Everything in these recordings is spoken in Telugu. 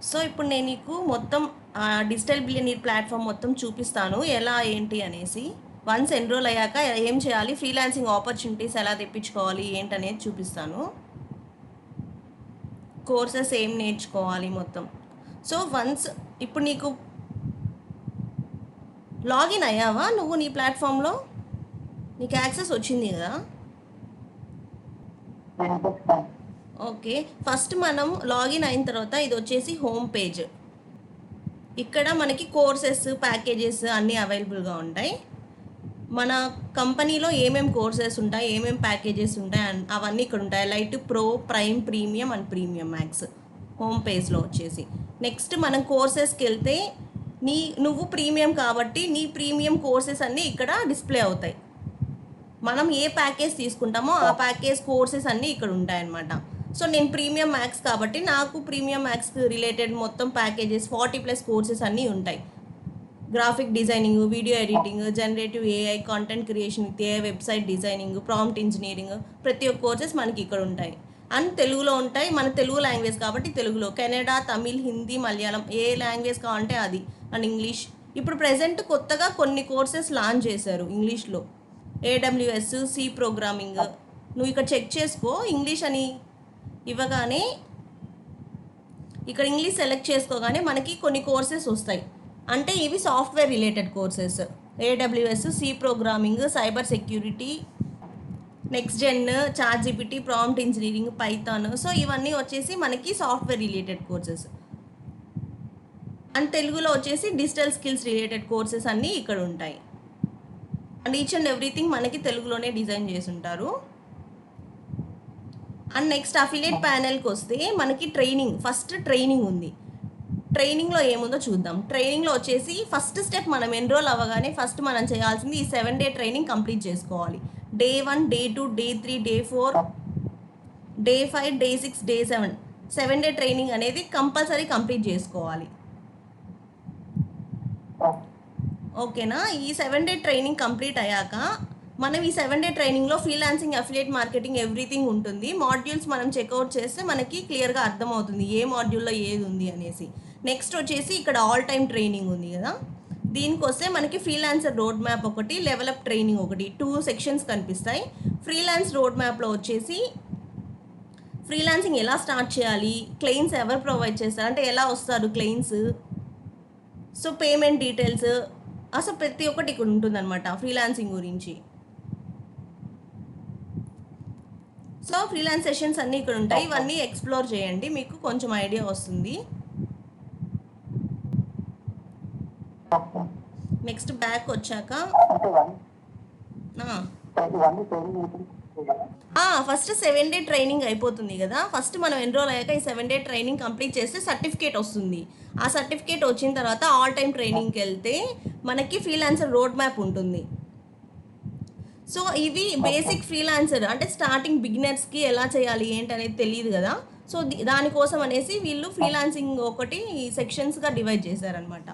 సో ఇప్పుడు నేను నీకు మొత్తం డిజిటల్ బిలియనీర్ ప్లాట్ఫామ్ మొత్తం చూపిస్తాను ఎలా ఏంటి అనేసి. వన్స్ ఎన్రోల్ అయ్యాక ఏం చేయాలి, ఫ్రీలాన్సింగ్ ఆపర్చునిటీస్ ఎలా తెప్పించుకోవాలి ఏంటనేది చూపిస్తాను. కోర్సెస్ ఏం నేర్చుకోవాలి మొత్తం. సో వన్స్ ఇప్పుడు నీకు లాగిన్ అయ్యావా నువ్వు నీ ప్లాట్ఫామ్లో? నీకు యాక్సెస్ వచ్చింది కదా? ఓకే, ఫస్ట్ మనం లాగిన్ అయిన తర్వాత ఇది వచ్చేసి హోమ్ పేజ్. ఇక్కడ మనకి కోర్సెస్ ప్యాకేజెస్ అన్నీ అవైలబుల్గా ఉంటాయి. మన కంపెనీలో ఏమేమి కోర్సెస్ ఉంటాయి, ఏమేమి ప్యాకేజెస్ ఉంటాయి అవన్నీ ఇక్కడ ఉంటాయి. Light, pro, prime, premium and premium max home పేజ్లో వచ్చేసి. నెక్స్ట్ మనం కోర్సెస్కి వెళ్తే నువ్వు ప్రీమియం కాబట్టి నీ ప్రీమియం కోర్సెస్ అన్నీ ఇక్కడ డిస్ప్లే అవుతాయి. మనం ఏ ప్యాకేజ్ తీసుకుంటామో ఆ ప్యాకేజ్ కోర్సెస్ అన్నీ ఇక్కడ ఉంటాయన్నమాట. సో నేను ప్రీమియం మ్యాక్స్ కాబట్టి నాకు ప్రీమియం మ్యాక్స్ రిలేటెడ్ మొత్తం ప్యాకేజెస్ 40+ కోర్సెస్ అన్నీ ఉంటాయి. Graphic designing, video editing, generative AI, content creation with AI, website designing, prompt engineering, ప్రతి ఒక్క కోర్సెస్ మనకి ఇక్కడ ఉంటాయి. అండ్ తెలుగులో ఉంటాయి. మన తెలుగు లాంగ్వేజ్ కాబట్టి తెలుగులో, కెనడా, తమిళ్, హిందీ, మలయాళం ఏ లాంగ్వేజ్ కావాలంటే అది, అండ్ ఇంగ్లీష్. ఇప్పుడు ప్రజెంట్ కొత్తగా కొన్ని కోర్సెస్ లాంచ్ చేశారు ఇంగ్లీష్లో. AWS, C programming. నువ్వు ఇక్కడ చెక్ చేసుకో. ఇంగ్లీష్ అని ఇవ్వగానే ఇక్కడ ఇంగ్లీష్ సెలెక్ట్ చేసుకోగానే మనకి కొన్ని కోర్సెస్ వస్తాయి. అంటే ఇవి software related courses. AWS, C programming, cyber security, next gen, ChatGPT, prompt engineering, Python. So ఇవన్నీ వచ్చేసి మనకి సాఫ్ట్వేర్ రిలేటెడ్ కోర్సెస్. అండ్ తెలుగులో వచ్చేసి డిజిటల్ స్కిల్స్ రిలేటెడ్ కోర్సెస్ అన్నీ ఇక్కడ ఉంటాయి. అండ్ ఈచ్ అండ్ ఎవ్రీథింగ్ మనకి తెలుగులోనే డిజైన్ చేసి ఉంటారు. అండ్ నెక్స్ట్ అఫిలియేట్ ప్యానెల్కి వస్తే మనకి ఫస్ట్ ట్రైనింగ్ ఉంది. ట్రైనింగ్లో ఏముందో చూద్దాం. ట్రైనింగ్లో వచ్చేసి ఫస్ట్ స్టెప్, మనం ఎన్రోల్ అవ్వగానే ఫస్ట్ మనం చేయాల్సింది ఈ 7-day ట్రైనింగ్ కంప్లీట్ చేసుకోవాలి. Day 1, Day 2, Day 3, Day 4, Day 5, Day 6, Day 7. 7-day training అనేది కంపల్సరీ కంప్లీట్ చేసుకోవాలి. ఓకేనా? ఈ 7-day ట్రైనింగ్ కంప్లీట్ అయ్యాక మనం ఈ 7-day ట్రైనింగ్లో ఫ్రీలాన్సింగ్, అఫిలియేట్ మార్కెటింగ్ ఎవ్రీథింగ్ ఉంటుంది. మాడ్యూల్స్ మనం చెక్అవుట్ చేస్తే మనకి క్లియర్గా అర్థమవుతుంది ఏ మాడ్యూల్లో ఏది ఉంది అనేసి. నెక్స్ట్ వచ్చేసి ఇక్కడ ఆల్ టైమ్ ట్రైనింగ్ ఉంది కదా, దీనికొస్తే మనకి ఫ్రీలాన్సర్ రోడ్ మ్యాప్ ఒకటి, లెవెలప్ ట్రైనింగ్ ఒకటి, 2 సెక్షన్స్ కనిపిస్తాయి. ఫ్రీలాన్స్ రోడ్ మ్యాప్లో వచ్చేసి ఫ్రీలాన్సింగ్ ఎలా స్టార్ట్ చేయాలి, క్లయింట్స్ ఎవరు ప్రొవైడ్ చేస్తారు, అంటే ఎలా వస్తారు క్లయింట్స్, సో పేమెంట్ డీటెయిల్స్, అసలు ప్రతి ఒక్కటి ఇక్కడ ఉంటుందన్నమాట ఫ్రీలాన్సింగ్ గురించి. సో ఫ్రీలాన్స్ సెషన్స్ అన్నీ ఇక్కడ ఉంటాయి. ఇవన్నీ ఎక్స్ప్లోర్ చేయండి, మీకు కొంచెం ఐడియా వస్తుంది. నెక్స్ట్ బ్యాక్ వచ్చాక ఫస్ట్ 7-day ట్రైనింగ్ అయిపోతుంది కదా. ఫస్ట్ మనం ఎన్రోల్ అయ్యాక ఈ 7-day ట్రైనింగ్ కంప్లీట్ చేస్తే సర్టిఫికేట్ వస్తుంది. ఆ సర్టిఫికేట్ వచ్చిన తర్వాత ఆల్ టైమ్ ట్రైనింగ్కి వెళ్తే మనకి ఫ్రీలాన్సర్ రోడ్ మ్యాప్ ఉంటుంది. సో ఇవి బేసిక్ ఫ్రీలాన్సర్ అంటే స్టార్టింగ్ బిగినర్స్కి ఎలా చేయాలి ఏంటి అనేది తెలియదు కదా. సో దానికోసం అనేసి వీళ్ళు ఫ్రీలాన్సింగ్ ఒకటి సెక్షన్స్గా డివైడ్ చేశారనమాట.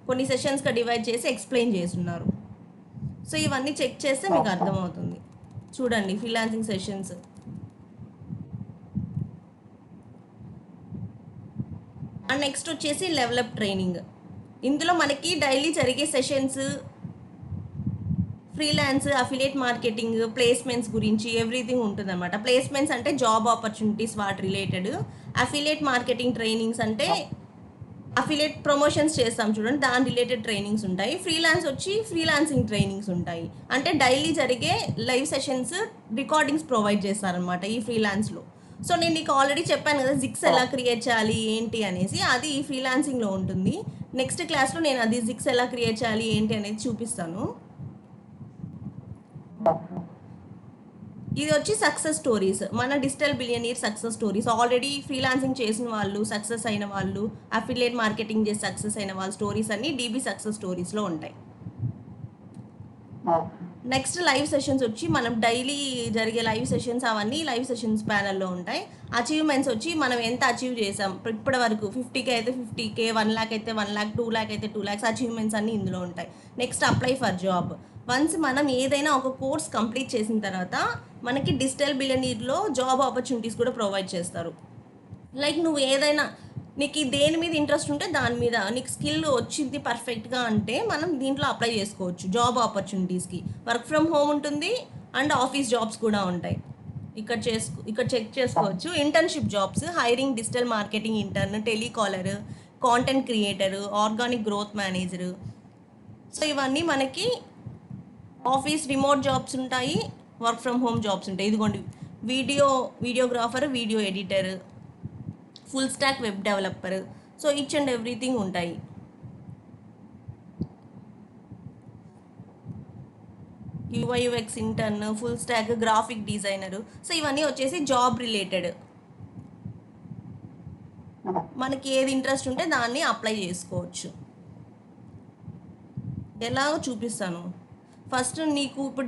కొన్ని సెషన్స్గా డివైడ్ చేసి ఎక్స్ప్లెయిన్ చేస్తున్నారు. సో ఇవన్నీ చెక్ చేస్తే మీకు అర్థమవుతుంది. చూడండి ఫ్రీలాన్సింగ్ సెషన్స్. అండ్ నెక్స్ట్ వచ్చేసి లెవెలప్ ట్రైనింగ్. ఇందులో మనకి డైలీ జరిగే sessions, freelance, affiliate marketing, placements గురించి ఎవ్రీథింగ్ ఉంటుందన్నమాట. ప్లేస్మెంట్స్ అంటే జాబ్ ఆపర్చునిటీస్ వాటి రిలేటెడ్. అఫిలియేట్ మార్కెటింగ్ ట్రైనింగ్స్ అంటే అఫిలియేట్ ప్రమోషన్స్ చేస్తాం చూడండి, దాని రిలేటెడ్ ట్రైనింగ్స్ ఉంటాయి. ఫ్రీలాన్స్ వచ్చి ఫ్రీలాన్సింగ్ ట్రైనింగ్స్ ఉంటాయి. అంటే డైలీ జరిగే లైవ్ సెషన్స్ రికార్డింగ్స్ ప్రొవైడ్ చేస్తారనమాట ఈ ఫ్రీలాన్స్లో. సో నేను నీకు ఆల్రెడీ చెప్పాను కదా జిక్స్ ఎలా క్రియేట్ చేయాలి ఏంటి అనేసి, అది ఈ ఫ్రీలాన్సింగ్లో ఉంటుంది. నెక్స్ట్ క్లాస్లో నేను అది జిక్స్ ఎలా క్రియేట్ చేయాలి ఏంటి అనేది చూపిస్తాను. ఇది వచ్చి సక్సెస్ స్టోరీస్, మన digital billionaire success stories. Already freelancing చేసిన వాళ్ళు, సక్సెస్ అయిన వాళ్ళు, అఫిలియేట్ మార్కెటింగ్ చేసి సక్సెస్ అయిన వాళ్ళ స్టోరీస్ అన్నీ DB సక్సెస్ స్టోరీస్లో ఉంటాయి. నెక్స్ట్ లైవ్ సెషన్స్ వచ్చి మనం డైలీ జరిగే లైవ్ సెషన్స్, అవన్నీ లైవ్ సెషన్స్ ప్యానల్లో ఉంటాయి. అచీవ్మెంట్స్ వచ్చి మనం ఎంత అచీవ్ చేసాం ఇప్పటి వరకు, 50K అయితే 50K, 1 lakh అయితే 1 lakh, 2 lakh అయితే 2 lakhs అచీవ్మెంట్స్ అన్నీ ఇందులో ఉంటాయి. Next apply for job. Once మనం ఏదైనా ఒక కోర్స్ కంప్లీట్ చేసిన తర్వాత మనకి డిజిటల్ బిలియనీర్లో జాబ్ ఆపర్చునిటీస్ కూడా ప్రొవైడ్ చేస్తారు. లైక్ నువ్వు ఏదైనా నీకు దేని మీద ఇంట్రెస్ట్ ఉంటే దాని మీద నీకు స్కిల్ వచ్చింది పర్ఫెక్ట్గా అంటే మనం దీంట్లో అప్లై చేసుకోవచ్చు జాబ్ ఆపర్చునిటీస్కి. వర్క్ ఫ్రమ్ హోమ్ ఉంటుంది అండ్ ఆఫీస్ జాబ్స్ కూడా ఉంటాయి. ఇక్కడ చెక్ చేసుకోవచ్చు. Internship jobs, hiring digital marketing intern, telecaller, content creator, organic growth manager. So ఇవన్నీ మనకి ఆఫీస్ రిమోట్ జాబ్స్ ఉంటాయి, వర్క్ ఫ్రమ్ హోమ్ జాబ్స్ ఉంటాయి. ఇదిగోండి videographer, video editor, full stack web developer. So each and everything ఉంటాయి. UI UX intern, full stack, graphic designer. So ఇవన్నీ వచ్చేసి జాబ్ రిలేటెడ్. మనకి ఏది ఇంట్రెస్ట్ ఉంటే దాన్ని అప్లై చేసుకోవచ్చు. ఎలాగో చూపిస్తాను. ఫస్ట్ నీకు ఇప్పుడు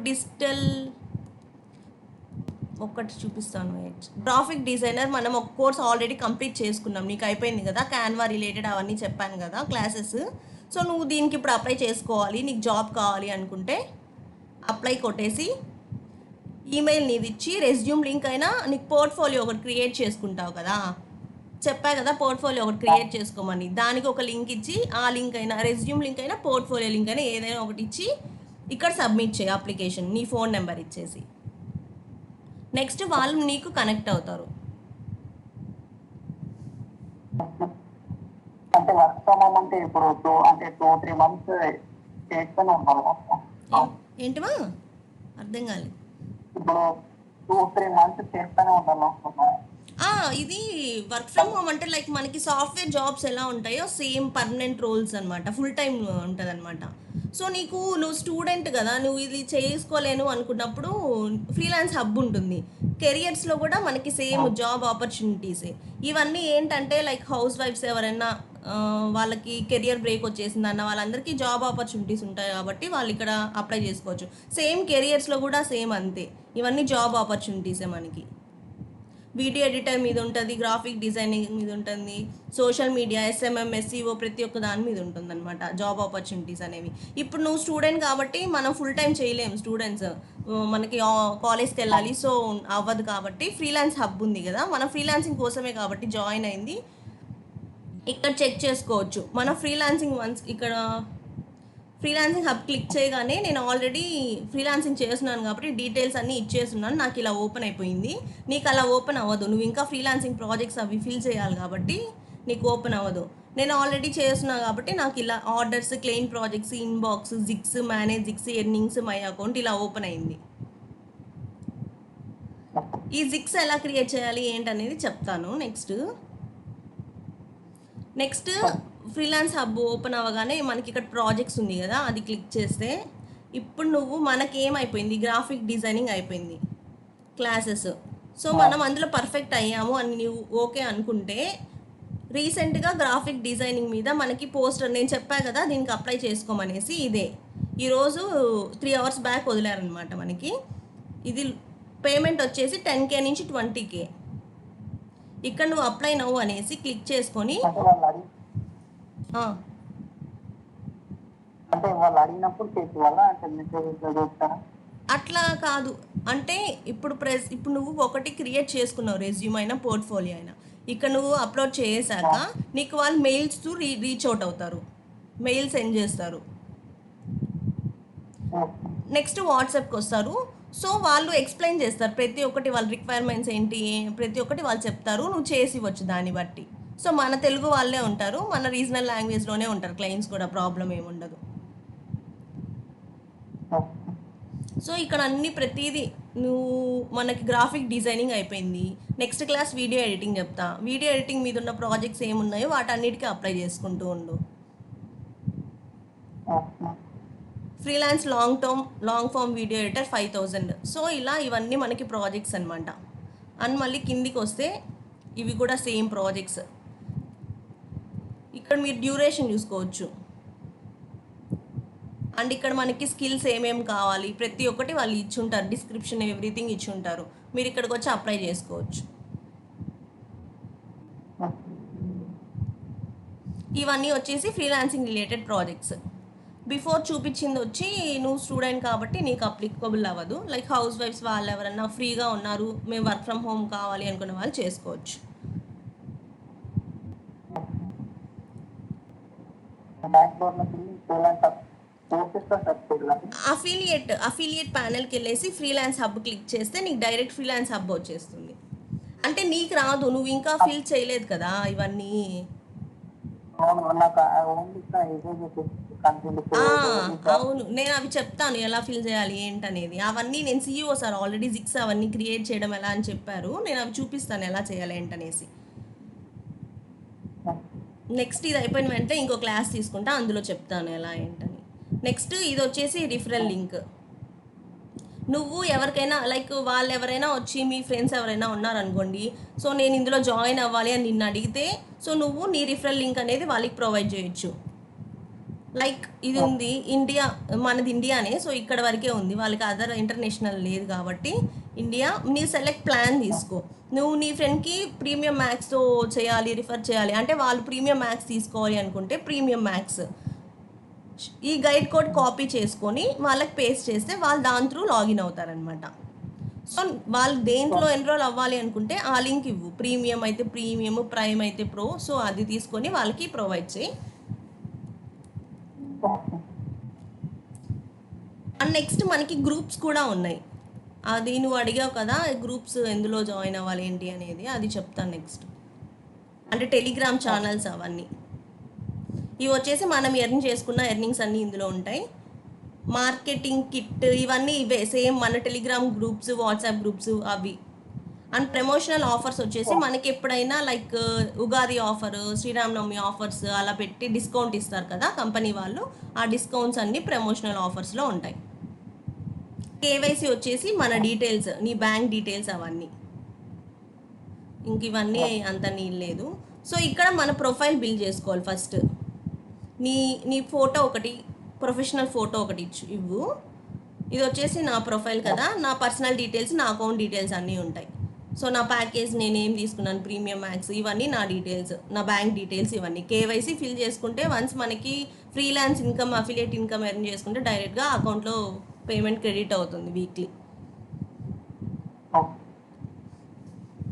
ఒక్కటి చూపిస్తాను. గ్రాఫిక్ డిజైనర్ మనం ఒక కోర్స్ ఆల్రెడీ కంప్లీట్ చేసుకున్నాం, నీకు అయిపోయింది కదా, క్యాన్వా రిలేటెడ్ అవన్నీ చెప్పాను కదా క్లాసెస్. సో నువ్వు దీనికి ఇప్పుడు అప్లై చేసుకోవాలి, నీకు జాబ్ కావాలి అనుకుంటే అప్లై కొట్టేసి ఈమెయిల్ నీది ఇచ్చి రెజ్యూమ్ లింక్ అయినా, నీకు పోర్ట్ఫోలియో ఒకటి క్రియేట్ చేసుకుంటావు కదా, చెప్పా కదా పోర్ట్ఫోలియో ఒకటి క్రియేట్ చేసుకోమని, దానికి ఒక లింక్ ఇచ్చి ఆ లింక్ అయినా, రెజ్యూమ్ లింక్ అయినా పోర్ట్ఫోలియో లింక్ అయినా ఏదైనా ఒకటి ఇచ్చి ఇక్కడ సబ్మిట్ చేయి అప్లికేషన్, నీ ఫోన్ నెంబర్ ఇచ్చేసి. నెక్స్ట్ వాళ్ళు నీకు కనెక్ట్ అవుతారు. అంటే వర్క్ ఫ్రమ్ హోమ్ అంటే ఇప్పుడు 2-3 months చేస్తూనే ఉండాలి. ఏంటివా అర్థం కాలేదు. ఇప్పుడు 2-3 months చేస్తూనే ఉండాలి. ఇది వర్క్ ఫ్రమ్ హోమ్ అంటే లైక్ మనకి సాఫ్ట్వేర్ జాబ్స్ ఎలా ఉంటాయో సేమ్ పర్మనెంట్ రోల్స్ అనమాట, ఫుల్ టైం ఉంటుంది అనమాట. సో నువ్వు స్టూడెంట్ కదా, నువ్వు ఇది చేసుకోలేను అనుకున్నప్పుడు ఫ్రీలాన్స్ హబ్ ఉంటుంది. కెరియర్స్లో కూడా మనకి సేమ్ జాబ్ ఆపర్చునిటీసే. ఇవన్నీ ఏంటంటే లైక్ హౌస్ వైఫ్స్ ఎవరైనా వాళ్ళకి కెరియర్ బ్రేక్ వచ్చేసిందన్న వాళ్ళందరికీ జాబ్ ఆపర్చునిటీస్ ఉంటాయి కాబట్టి వాళ్ళు ఇక్కడ అప్లై చేసుకోవచ్చు. సేమ్ కెరియర్స్లో కూడా సేమ్ అంతే, ఇవన్నీ జాబ్ ఆపర్చునిటీసే మనకి. వీడియో ఎడిటర్ మీద ఉంటుంది, గ్రాఫిక్ డిజైనింగ్ మీద ఉంటుంది, సోషల్ మీడియా, SMM, SEO ప్రతి ఒక్క దాని మీద ఉంటుంది అనమాట జాబ్ ఆపర్చునిటీస్ అనేవి. ఇప్పుడు నువ్వు స్టూడెంట్ కాబట్టి మనం ఫుల్ టైం చేయలేము, స్టూడెంట్స్ మనకి కాలేజ్కి వెళ్ళాలి, సో అవ్వదు. కాబట్టి ఫ్రీలాన్స్ హబ్ ఉంది కదా, మనం ఫ్రీలాన్సింగ్ కోసమే కాబట్టి జాయిన్ అయింది. ఇక్కడ చెక్ చేసుకోవచ్చు మన ఫ్రీలాన్సింగ్ ఇక్కడ ఫ్రీలాన్సింగ్ హబ్ క్లిక్ చేయగానే నేను ఆల్రెడీ ఫ్రీలాన్సింగ్ చేస్తున్నాను కాబట్టి డీటెయిల్స్ అన్నీ ఇచ్చేస్తున్నాను, నాకు ఇలా ఓపెన్ అయిపోయింది. నీకు అలా ఓపెన్ అవ్వదు, నువ్వు ఇంకా ఫ్రీలాన్సింగ్ ప్రాజెక్ట్స్ అవి ఫిల్ చేయాలి కాబట్టి నీకు ఓపెన్ అవ్వదు. నేను ఆల్రెడీ చేస్తున్నాను కాబట్టి నాకు ఇలా orders, claim projects, inbox, gigs, manage gigs, earnings, my account ఇలా ఓపెన్ అయింది. ఈ జిక్స్ ఎలా క్రియేట్ చేయాలి ఏంటనేది చెప్తాను నెక్స్ట్ ఫ్రీలాన్స్ హబ్ ఓపెన్ అవ్వగానే మనకి ఇక్కడ ప్రాజెక్ట్స్ ఉంది కదా, అది క్లిక్ చేస్తే ఇప్పుడు మనకి ఏమైపోయింది, గ్రాఫిక్ డిజైనింగ్ అయిపోయింది క్లాసెస్. సో మనం అందులో పర్ఫెక్ట్ అయ్యాము అని నువ్వు ఓకే అనుకుంటే రీసెంట్గా గ్రాఫిక్ డిజైనింగ్ మీద మనకి పోస్టర్ నేను చెప్పా కదా దీనికి అప్లై చేసుకోమనేసి, ఇదే ఈరోజు 3 hours బ్యాక్ వదిలారనమాట మనకి. ఇది పేమెంట్ వచ్చేసి 10K నుంచి 20K. ఇక్కడ నువ్వు అప్లై నవ్వు అనేసి క్లిక్ చేసుకొని అట్లా కాదు అంటే ఇప్పుడు నువ్వు ఒకటి క్రియేట్ చేసుకున్నావు, రెజ్యూమ్ అయినా పోర్ట్ఫోలియో అయినా, ఇక్కడ నువ్వు అప్లోడ్ చేసాక నీకు వాళ్ళు మెయిల్స్ త్రూ రీచ్ అవుట్ అవుతారు, మెయిల్ సెండ్ చేస్తారు. నెక్స్ట్ వాట్సాప్కి వస్తారు. సో వాళ్ళు ఎక్స్ప్లెయిన్ చేస్తారు ప్రతి ఒక్కటి, వాళ్ళ రిక్వైర్మెంట్స్ ఏంటి ప్రతి ఒక్కటి వాళ్ళు చెప్తారు, నువ్వు చేసి ఇవ్వచ్చు దాన్ని బట్టి. సో మన తెలుగు వాళ్ళే ఉంటారు, మన రీజనల్ లాంగ్వేజ్లోనే ఉంటారు క్లయింట్స్ కూడా, ప్రాబ్లం ఏముండదు. సో ఇక్కడ అన్ని ప్రతిదీ మనకి గ్రాఫిక్ డిజైనింగ్ అయిపోయింది. నెక్స్ట్ క్లాస్ వీడియో ఎడిటింగ్ చెప్తా. వీడియో ఎడిటింగ్ మీద ఉన్న ప్రాజెక్ట్స్ ఏమున్నాయో వాటన్నిటికీ అప్లై చేసుకుంటూ ఉండు. Freelance long form video editor 5,000. So ఇలా ఇవన్నీ మనకి ప్రాజెక్ట్స్ అనమాట. అండ్ మళ్ళీ కిందికి వస్తే ఇవి కూడా సేమ్ ప్రాజెక్ట్స్. ఇక్కడ మీరు డ్యూరేషన్ చూసుకోవచ్చు. అండ్ ఇక్కడ మనకి స్కిల్స్ ఏమేమి కావాలి ప్రతి ఒక్కటి వాళ్ళు ఇచ్చుంటారు, డిస్క్రిప్షన్ ఎవ్రీథింగ్ ఇచ్చుంటారు. మీరు ఇక్కడికి వచ్చి అప్లై చేసుకోవచ్చు. ఇవన్నీ వచ్చేసి ఫ్రీలాన్సింగ్ రిలేటెడ్ ప్రాజెక్ట్స్. బిఫోర్ చూపించింది వచ్చి నువ్వు స్టూడెంట్ కాబట్టి నీకు అప్లికబుల్ అవ్వదు. లైక్ హౌస్ వైఫ్స్ వాళ్ళు ఎవరన్నా ఫ్రీగా ఉన్నారు, మేము వర్క్ ఫ్రమ్ హోమ్ కావాలి అనుకున్న వాళ్ళు చేసుకోవచ్చు. डैशबोर्ड में వెళ్ళి ఫ్రీలాన్స్ కోర్సెస్లో సెర్చ్ చేయాలి. అఫిలియేట్ ప్యానెల్కి వెళ్ళేసి ఫ్రీలాన్స్ హబ్ క్లిక్ చేస్తే నీకు డైరెక్ట్ ఫ్రీలాన్స్ హబ్ వచ్చేస్తుంది. అంటే నీకు రాదు, నువ్వు ఇంకా ఫిల్ చేయలేదు కదా ఇవన్నీ. అవును, నాకు ఓన్లీ ఇదే కంటిన్యూ అవును, నేను అవి చెప్తాను ఎలా ఫిల్ చేయాలి ఏంటనేది. అవన్నీ నేను CEO సార్ ఆల్రెడీ జిక్స్ అవన్నీ క్రియేట్ చేయడం ఎలా అని చెప్పారు. నేను అవి చూపిస్తాను ఎలా చేయాలి ఏంటనేసి. నెక్స్ట్ ఇది అయిపోయిన వెంటనే ఇంకో క్లాస్ తీసుకుంటా, అందులో చెప్తాను ఎలా ఏంటని. నెక్స్ట్ ఇది వచ్చేసి రిఫరల్ లింక్. నువ్వు ఎవరికైనా లైక్ వాళ్ళు ఎవరైనా వచ్చి మీ ఫ్రెండ్స్ ఎవరైనా ఉన్నారనుకోండి, సో నేను ఇందులో జాయిన్ అవ్వాలి అని నిన్ను అడిగితే, సో నువ్వు నీ రిఫరల్ లింక్ అనేది వాళ్ళకి ప్రొవైడ్ చేయొచ్చు. లైక్ ఇది ఉంది ఇండియా, మనది ఇండియానే, సో ఇక్కడ వరకే ఉంది, వాళ్ళకి అదర్ ఇంటర్నేషనల్ లేదు కాబట్టి ఇండియా. నీ సెలెక్ట్ ప్లాన్ తీసుకో. నువ్వు నీ ఫ్రెండ్కి ప్రీమియం మ్యాక్స్తో చేయాలి, రిఫర్ చేయాలి అంటే వాళ్ళు ప్రీమియం మ్యాక్స్ తీసుకోవాలి అనుకుంటే ప్రీమియం మ్యాక్స్ ఈ గైడ్ కోడ్ కాపీ చేసుకొని వాళ్ళకి పేస్ట్ చేస్తే వాళ్ళు దాని త్రూ లాగిన్ అవుతారనమాట. సో వాళ్ళు దేంట్లో ఎన్రోల్ అవ్వాలి అనుకుంటే ఆ లింక్ ఇవ్వు. ప్రీమియం అయితే ప్రీమియం, ప్రైమ్ అయితే ప్రో, సో అది తీసుకొని వాళ్ళకి ప్రొవైడ్ చేయి. అండ్ నెక్స్ట్ మనకి గ్రూప్స్ కూడా ఉన్నాయి. అది నువ్వు అడిగావు కదా గ్రూప్స్ ఎందులో జాయిన్ అవ్వాలి ఏంటి అనేది, అది చెప్తాను నెక్స్ట్. అంటే టెలిగ్రామ్ ఛానల్స్ అవన్నీ ఇవి వచ్చేసి మనం ఎర్న్ చేసుకున్న ఎర్నింగ్స్ అన్నీ ఇందులో ఉంటాయి. మార్కెటింగ్ కిట్ ఇవన్నీ ఇవే సేమ్ మన టెలిగ్రామ్ గ్రూప్స్, వాట్సాప్ గ్రూప్స్ అవి. అండ్ ప్రమోషనల్ ఆఫర్స్ వచ్చేసి మనకి ఎప్పుడైనా like Ugadi offer, Sriramanavami offers అలా పెట్టి డిస్కౌంట్ ఇస్తారు కదా కంపెనీ వాళ్ళు, ఆ డిస్కౌంట్స్ అన్నీ ప్రమోషనల్ ఆఫర్స్లో ఉంటాయి. కేవైసీ వచ్చేసి మన డీటెయిల్స్, నీ బ్యాంక్ డీటెయిల్స్ అవన్నీ. ఇంక ఇవన్నీ అంత నీళ్ళు లేదు. సో ఇక్కడ మన ప్రొఫైల్ బిల్డ్ చేసుకోవాలి ఫస్ట్. నీ ఫోటో ఒకటి, ప్రొఫెషనల్ ఫోటో ఒకటి ఇవ్వు. ఇది వచ్చేసి నా ప్రొఫైల్ కదా, నా పర్సనల్ డీటెయిల్స్, నా అకౌంట్ డీటెయిల్స్ అన్నీ ఉంటాయి. సో నా ప్యాకేజ్ నేను ఏం తీసుకున్నాను, ప్రీమియం మ్యాక్స్, ఇవన్నీ నా డీటెయిల్స్, నా బ్యాంక్ డీటెయిల్స్ ఇవన్నీ. కేవైసీ ఫిల్ చేసుకుంటే వన్స్ మనకి freelance income, affiliate income earn చేసుకుంటే డైరెక్ట్గా అకౌంట్లో పేమెంట్ క్రెడిట్ అవుతుంది వీక్లీ.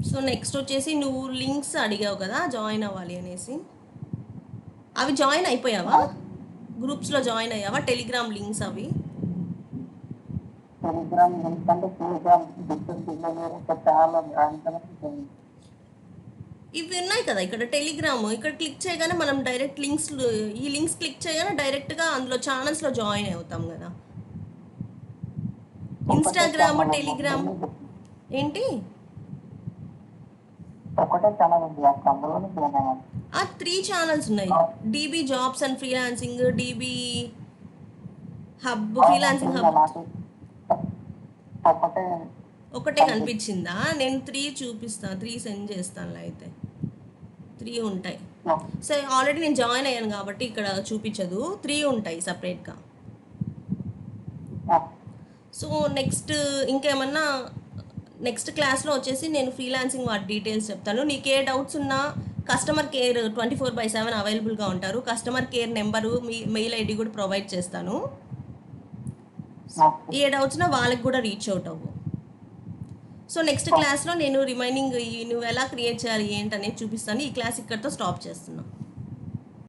సో నెక్స్ట్ వచ్చేసి నువ్వు లింక్స్ అడిగావు కదా జాయిన్ అవ్వాలి అనేసి, అవి జాయిన్ అయిపోయావా? గ్రూప్స్లో జాయిన్ అయ్యావా? టెలిగ్రామ్ లింక్స్ అవి టెలిగ్రామ్ లింక్స్ అంటే టెలిగ్రామ్ చాలా ఇవి ఉన్నాయి కదా ఇక్కడ టెలిగ్రామ్. ఇక్కడ క్లిక్ చేయగానే మనం డైరెక్ట్ లింక్స్, ఈ లింక్స్ క్లిక్ చేయగానే డైరెక్ట్గా అందులో ఛానల్స్లో జాయిన్ అవుతాం కదా. ఇన్స్టాగ్రామ్, టెలిగ్రామ్ ఏంటి ఒకటే ఛానల్ ఉంది, అందులోనే జాయిన్ అయ్యాను. 3 ఛానల్స్ ఉన్నాయి. DB jobs and freelancing, DB hub, freelancing hub. ఒకటే కనిపించిందా? నేను 3 చూపిస్తాను, 3 సెండ్ చేస్తాను. అయితే 3 ఉంటాయి. సో ఆల్రెడీ నేను జాయిన్ అయ్యాను కాబట్టి ఇక్కడ చూపించదు, 3 ఉంటాయి సపరేట్గా. సో నెక్స్ట్ ఇంకేమన్నా నెక్స్ట్ క్లాస్లో వచ్చేసి నేను ఫ్రీలాన్సింగ్ వాటి డీటెయిల్స్ చెప్తాను. నీకు ఏ డౌట్స్ ఉన్నా కస్టమర్ కేర్ 24/7 అవైలబుల్గా ఉంటారు. కస్టమర్ కేర్ నెంబరు, మీ మెయిల్ ఐడి కూడా ప్రొవైడ్ చేస్తాను. ఏ డౌట్స్ ఉన్నా వాళ్ళకి కూడా రీచ్ అవుట్ అవ్వు. సో నెక్స్ట్ క్లాస్లో నేను రిమైనింగ్ నువ్వు ఎలా క్రియేట్ చేయాలి ఏంటనేది చూపిస్తాను. ఈ క్లాస్ ఇక్కడితో స్టాప్ చేస్తున్నాను.